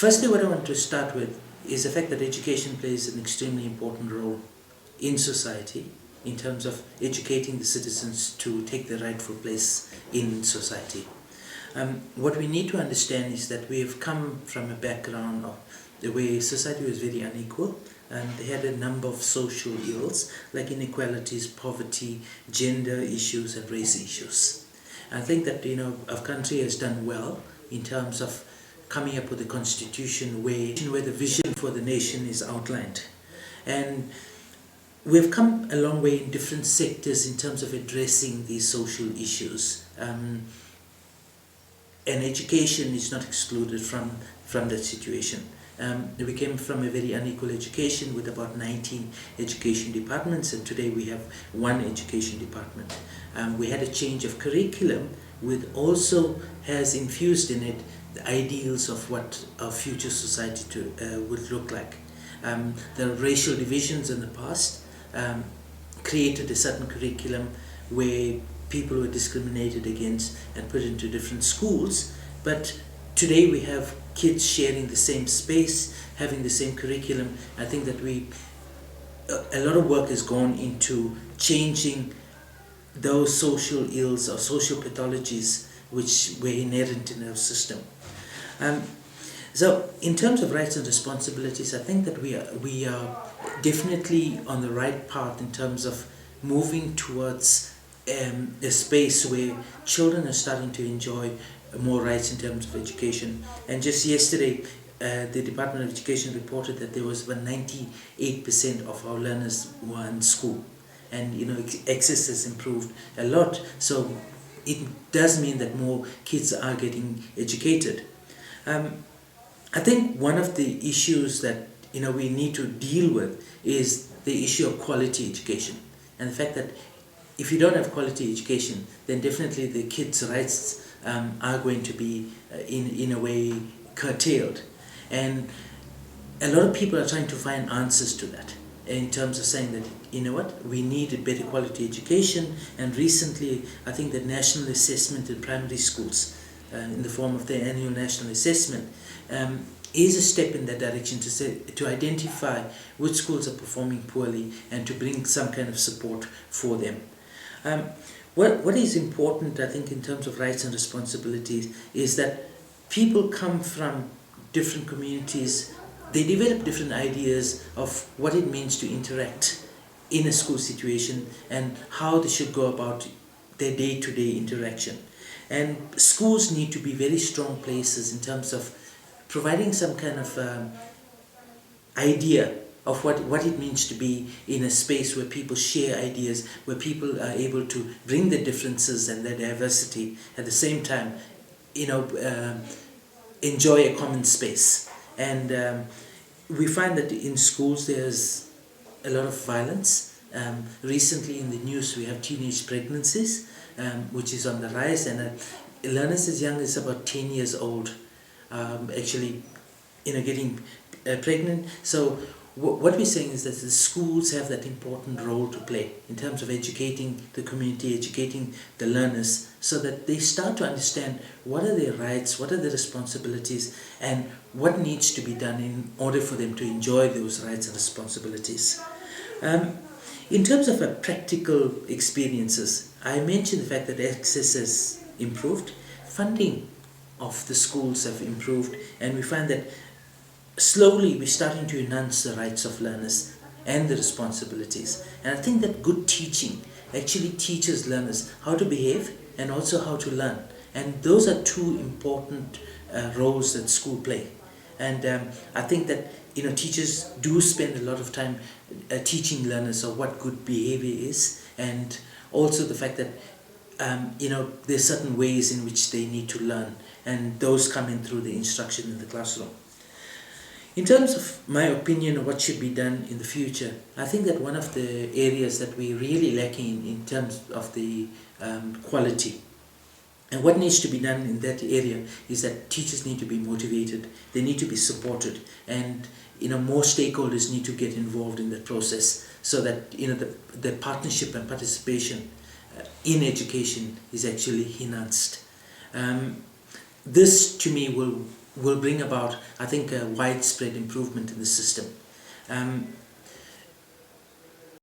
Firstly, what I want to start with is the fact that education plays an extremely important role in society in terms of educating the citizens to take their rightful place in society. What we need to understand is that we have come from a background of the way society was very unequal, and they had a number of social ills like inequalities, poverty, gender issues and race issues. I think that our country has done well in terms of coming up with a constitution where the vision for the nation is outlined. And we've come a long way in different sectors in terms of addressing these social issues. And education is not excluded from that situation. We came from a very unequal education with about 19 education departments, and today we have one education department. We had a change of curriculum which also has infused in it the ideals of what our future society would look like. The racial divisions in the past created a certain curriculum where people were discriminated against and put into different schools, but today we have kids sharing the same space, having the same curriculum. I think that a lot of work has gone into changing those social ills or social pathologies which were inherent in our system. So in terms of rights and responsibilities, I think that we are definitely on the right path in terms of moving towards a space where children are starting to enjoy more rights in terms of education. And just yesterday, the Department of Education reported that there was about 98% of our learners were in school, and access has improved a lot. So it does mean that more kids are getting educated. I think one of the issues that we need to deal with is the issue of quality education, and the fact that if you don't have quality education, then definitely the kids' rights are going to be in a way curtailed. And a lot of people are trying to find answers to that in terms of saying that we need a better quality education. And recently I think that national assessment in primary schools in the form of the annual national assessment is a step in that direction to identify which schools are performing poorly and to bring some kind of support for them. What is important, I think, in terms of rights and responsibilities is that people come from different communities. They develop different ideas of what it means to interact in a school situation and how they should go about their day-to-day interaction. And schools need to be very strong places in terms of providing some kind of idea of what it means to be in a space where people share ideas, where people are able to bring their differences and their diversity at the same time, enjoy a common space. And we find that in schools there's a lot of violence. Recently in the news we have teenage pregnancies, which is on the rise, and learners as young as about 10 years old actually getting pregnant. So what we're saying is that the schools have that important role to play in terms of educating the community, educating the learners, so that they start to understand what are their rights, what are their responsibilities, and what needs to be done in order for them to enjoy those rights and responsibilities. In terms of practical experiences, I mentioned the fact that access has improved, funding of the schools have improved, and we find that slowly we're starting to enhance the rights of learners and the responsibilities. And I think that good teaching actually teaches learners how to behave and also how to learn. And those are two important roles that school play. And I think that teachers do spend a lot of time teaching learners of what good behavior is, and also the fact that there's certain ways in which they need to learn, and those come in through the instruction in the classroom. In terms of my opinion of what should be done in the future, I think that one of the areas that we're really lacking in terms of the quality, and what needs to be done in that area, is that teachers need to be motivated, they need to be supported, and more stakeholders need to get involved in that process, so that the partnership and participation in education is actually enhanced. This to me will will bring about, I think, a widespread improvement in the system.